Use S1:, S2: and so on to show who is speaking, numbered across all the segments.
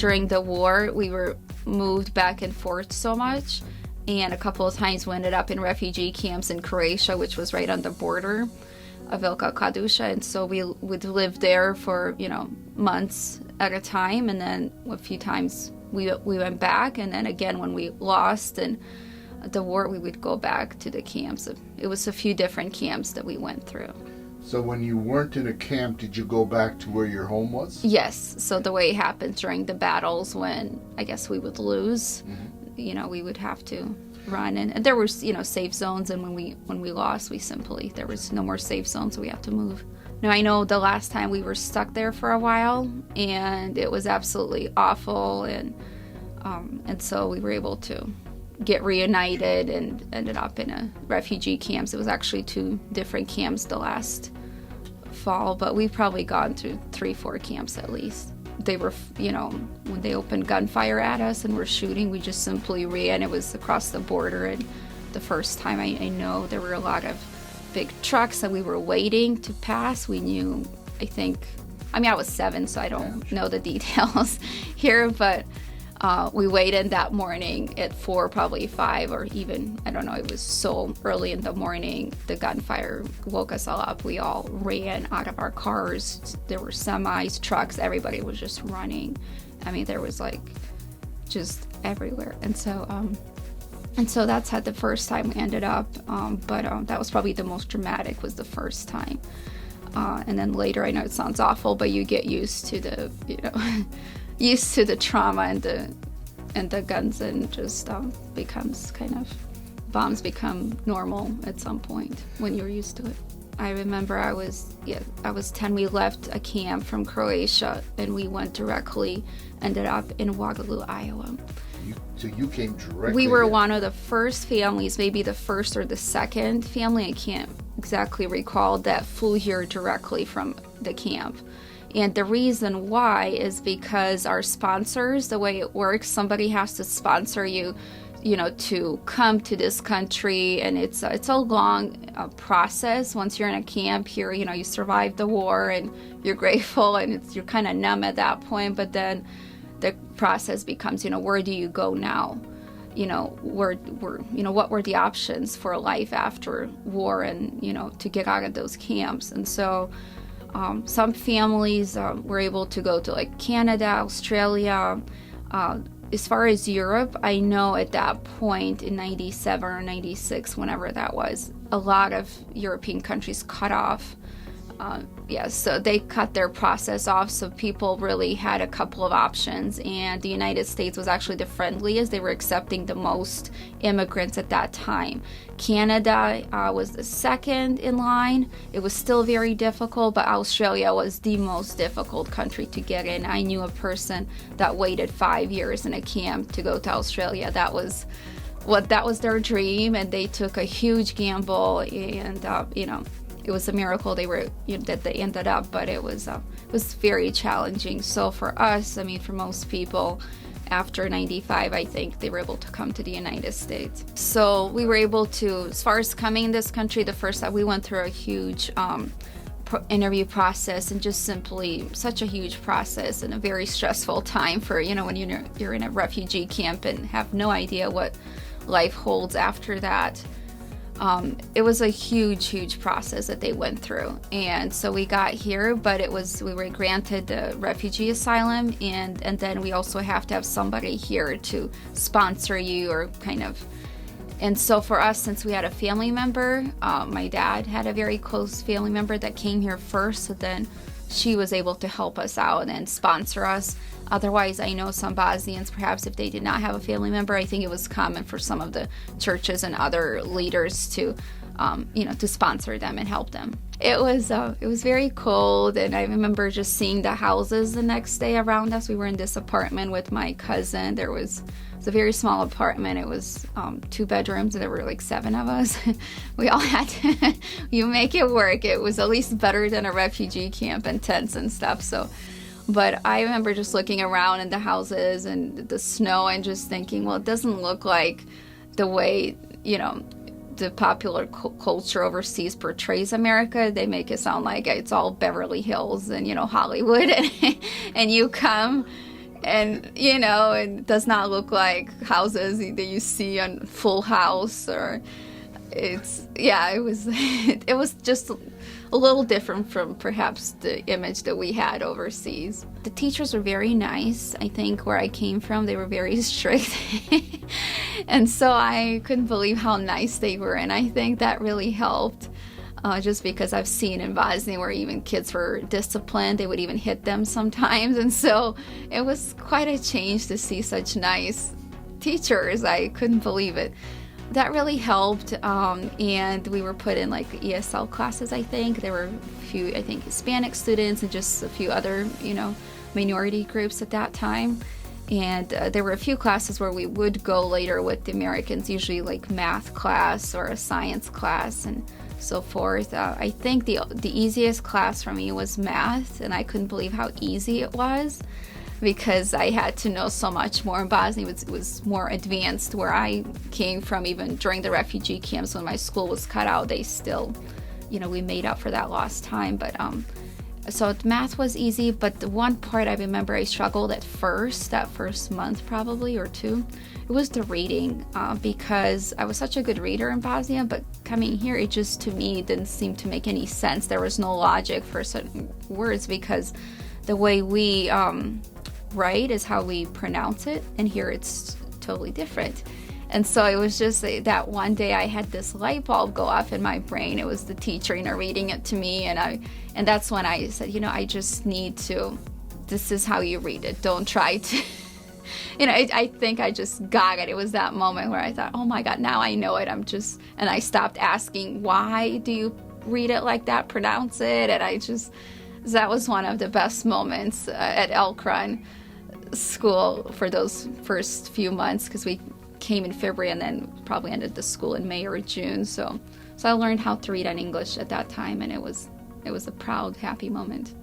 S1: during the war, we were moved back and forth so much. And a couple of times we ended up in refugee camps in Croatia, which was right on the border of Velika Kladuša. And so we would live there for, months at a time. And then a few times we went back. And then again, when we lost and the war, we would go back to the camps. It was a few different camps that we went through.
S2: So when you weren't in a camp, did you go back to where your home was?
S1: Yes. So the way it happened during the battles, when I guess we would lose, we would have to run. And there were, safe zones. And when we lost, there was no more safe zones, so we had to move. Now, I know the last time we were stuck there for a while, and it was absolutely awful. And so we were able to get reunited and ended up in a refugee camps. It was actually 2 different camps the last fall, but we've probably gone through 3-4 camps at least. They were, when they opened gunfire at us and were shooting, we just simply ran. It was across the border, and the first time I know there were a lot of big trucks and we were waiting to pass. We knew, I was 7, so I don't know the details here, but we waited that morning at 4, probably 5, or even, I don't know, it was so early in the morning, the gunfire woke us all up. We all ran out of our cars. There were semis, trucks, everybody was just running. There was just everywhere. And so that's how the first time we ended up, but that was probably the most dramatic, was the first time. And then later, I know it sounds awful, but you get used to the trauma and the guns, and just becomes kind of, bombs become normal at some point when you're used to it. I remember I was 10. We left a camp from Croatia and we ended up in Waterloo, Iowa.
S2: So you came directly?
S1: We were one of the first families, maybe the first or the second family, I can't exactly recall, that flew here directly from the camp. And the reason why is because our sponsors, the way it works, somebody has to sponsor you, to come to this country. And it's a long process. Once you're in a camp here, you survived the war and you're grateful, and you're kind of numb at that point. But then the process becomes, where do you go now? What were the options for a life after war, and, to get out of those camps. And so some families were able to go to Canada, Australia. As far as Europe, I know at that point in 97 or 96, whenever that was, a lot of European countries cut off. So they cut their process off, so people really had a couple of options, and the United States was actually the friendliest. They were accepting the most immigrants at that time. Canada was the second in line. It was still very difficult, but Australia was the most difficult country to get in. I knew a person that waited 5 years in a camp to go to Australia. That was their dream, and they took a huge gamble, and it was a miracle that they ended up, but it was very challenging. So for us, for most people, after 95, I think they were able to come to the United States. So we were able to, as far as coming in this country, the first time we went through a huge interview process, and just simply such a huge process and a very stressful time for, when you're in a refugee camp and have no idea what life holds after that. It was a huge process that they went through. And so we got here, but we were granted the refugee asylum, and then we also have to have somebody here to sponsor you, or kind of. And so for us, since we had a family member, my dad had a very close family member that came here first, so then she was able to help us out and sponsor us. Otherwise, I know some Bosnians, perhaps if they did not have a family member, I think it was common for some of the churches and other leaders to, to sponsor them and help them. It was very cold, and I remember just seeing the houses the next day around us. We were in this apartment with my cousin. It was a very small apartment. It was 2 bedrooms, and there were 7 of us. We all had to, you make it work. It was at least better than a refugee camp and tents and stuff. So. But I remember just looking around in the houses and the snow and just thinking, well, it doesn't look like the way, the popular culture overseas portrays America. They make it sound like it's all Beverly Hills and, Hollywood. And you come And, it does not look like houses that you see on Full House, or it was, it was just a little different from perhaps the image that we had overseas. The teachers were very nice. I think where I came from, they were very strict. And so I couldn't believe how nice they were. And I think that really helped. Just because I've seen in Bosnia where even kids were disciplined, they would even hit them sometimes. And so it was quite a change to see such nice teachers. I couldn't believe it. That really helped, and we were put in like ESL classes, I think. There were a few, I think, Hispanic students and just a few other, minority groups at that time. And there were a few classes where we would go later with the Americans, usually like math class or a science class and so forth. I think the easiest class for me was math, and I couldn't believe how easy it was, because I had to know so much more. In Bosnia, it was more advanced where I came from. Even during the refugee camps when my school was cut out, they still, we made up for that lost time. But so math was easy, but the one part I remember I struggled at first, that first month probably or two, it was the reading, because I was such a good reader in Bosnia, but coming here, it just, to me, didn't seem to make any sense. There was no logic for certain words, because the way we write is how we pronounce it, and here it's totally different. And so it was just that one day I had this light bulb go off in my brain. It was the teacher, reading it to me, and that's when I said, I just need to, this is how you read it. Don't try to, I think I just got it. It was that moment where I thought, oh my God, now I know it. And I stopped asking, why do you read it like that, pronounce it? And that was one of the best moments at Elkron school for those first few months, because we came in February and then probably ended the school in May or June. So I learned how to read in English at that time, and it was a proud, happy moment.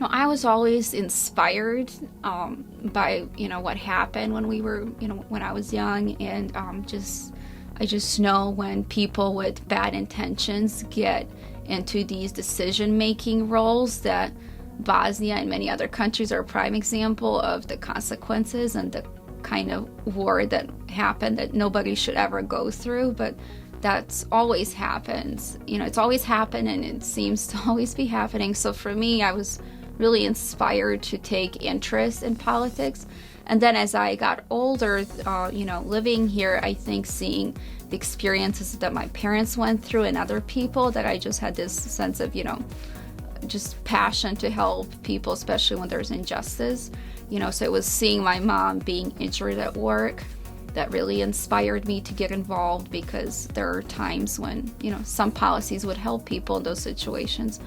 S1: I was always inspired by what happened when we were when I was young, and I just know when people with bad intentions get into these decision-making roles, that Bosnia and many other countries are a prime example of the consequences and the kind of war that happened that nobody should ever go through. But that's always happens. It's always happened, and it seems to always be happening. So for me, I was really inspired to take interest in politics. And then as I got older, living here, I think seeing the experiences that my parents went through and other people, that I just had this sense of, just passion to help people, especially when there's injustice. So it was seeing my mom being injured at work that really inspired me to get involved, because there are times when, some policies would help people in those situations.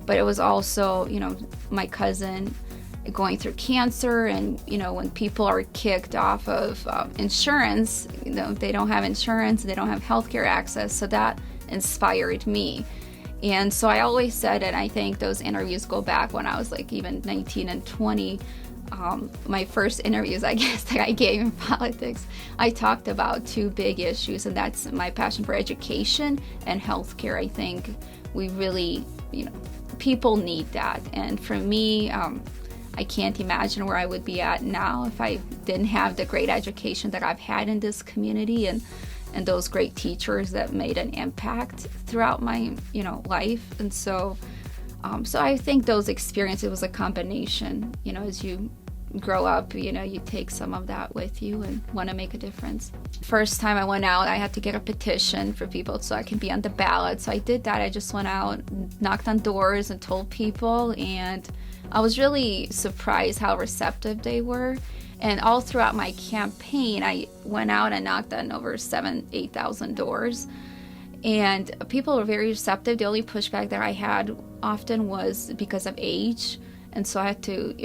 S1: But it was also, my cousin going through cancer, and, when people are kicked off of insurance, they don't have insurance, they don't have healthcare access. So that inspired me. And so I always said, and I think those interviews go back when I was like even 19 and 20, my first interviews, I guess, that I gave in politics, I talked about two big issues, and that's my passion for education and healthcare. I think we really, people need that. And for me, I can't imagine where I would be at now if I didn't have the great education that I've had in this community, and those great teachers that made an impact throughout my, life. And so I think those experiences was a combination, as you grow up, you take some of that with you and want to make a difference. First time I went out, I had to get a petition for people so I can be on the ballot. So I did that. I just went out, knocked on doors and told people, and I was really surprised how receptive they were. And all throughout my campaign, I went out and knocked on over 8,000 doors. And people were very receptive. The only pushback that I had often was because of age. And so I had to,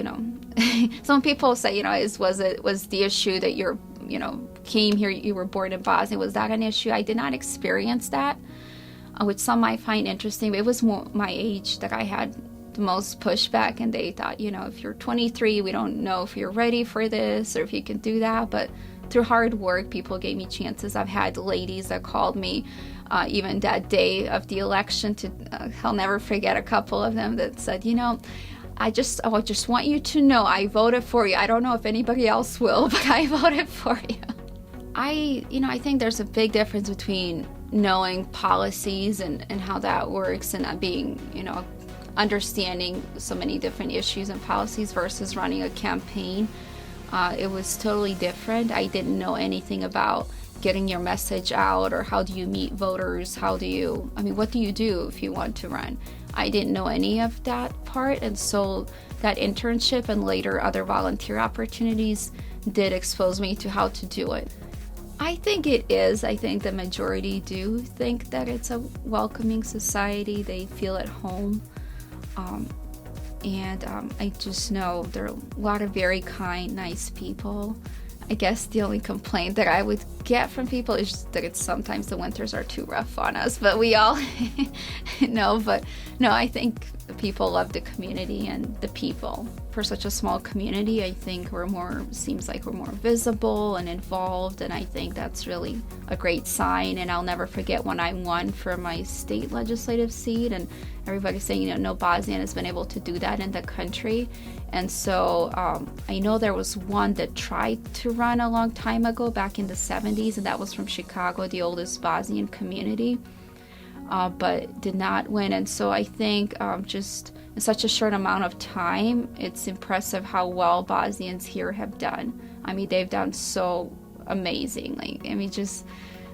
S1: some people say, was the issue that you're, came here, you were born in Bosnia, was that an issue? I did not experience that, which some might find interesting. But it was more my age that I had the most pushback, and they thought, if you're 23, we don't know if you're ready for this or if you can do that. But through hard work, people gave me chances. I've had ladies that called me even that day of the election I'll never forget a couple of them that said, I just want you to know I voted for you. I don't know if anybody else will, but I voted for you. I think there's a big difference between knowing policies and how that works and being, understanding so many different issues and policies versus running a campaign. It was totally different. I didn't know anything about getting your message out or how do you meet voters, what do you do if you want to run? I didn't know any of that part, and so that internship and later other volunteer opportunities did expose me to how to do it. I think it is. I think the majority do think that it's a welcoming society. They feel at home. I just know there are a lot of very kind, nice people. I guess the only complaint that I would get from people is that sometimes the winters are too rough on us, but we all know. But no, I think people love the community and the people. For such a small community, I think seems like we're more visible and involved, and I think that's really a great sign. And I'll never forget when I won for my state legislative seat, and everybody's saying, no Bosnian has been able to do that in the country. And so I know there was one that tried to run a long time ago, back in the 70s, and that was from Chicago, the oldest Bosnian community, but did not win. And so I think just in such a short amount of time, it's impressive how well Bosnians here have done. They've done so amazingly.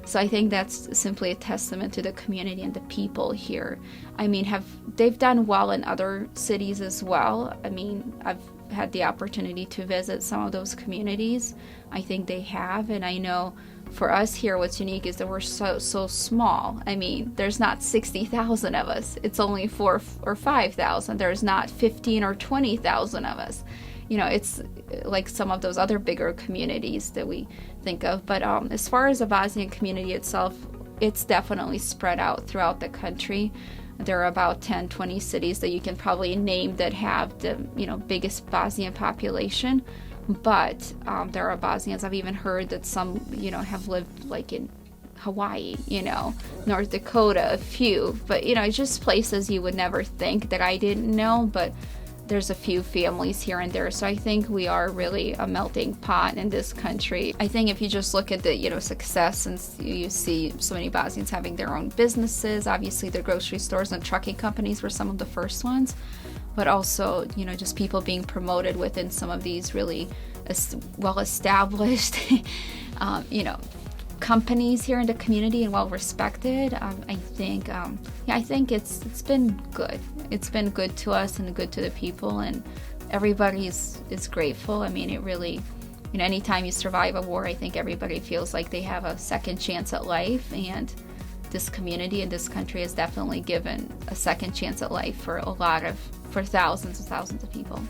S1: So I think that's simply a testament to the community and the people here. They've done well in other cities as well. I've had the opportunity to visit some of those communities. I think they have, and I know for us here, what's unique is that we're so small. There's not 60,000 of us. It's only 4,000 or 5,000. There's not 15,000 or 20,000 of us. It's like some of those other bigger communities that we think of. But as far as the Bosnian community itself, it's definitely spread out throughout the country. There are about 10, 20 cities that you can probably name that have the biggest Bosnian population. But there are Bosnians, I've even heard that some, have lived like in Hawaii, North Dakota, a few. But, it's just places you would never think that I didn't know. But there's a few families here and there. So I think we are really a melting pot in this country. I think if you just look at the, success, and you see so many Bosnians having their own businesses, obviously the grocery stores and trucking companies were some of the first ones, but also, just people being promoted within some of these really well-established, companies here in the community and well-respected. I think it's been good. It's been good to us and good to the people, and everybody is grateful. It really, anytime you survive a war, I think everybody feels like they have a second chance at life, and this community and this country has definitely given a second chance at life for thousands and thousands of people.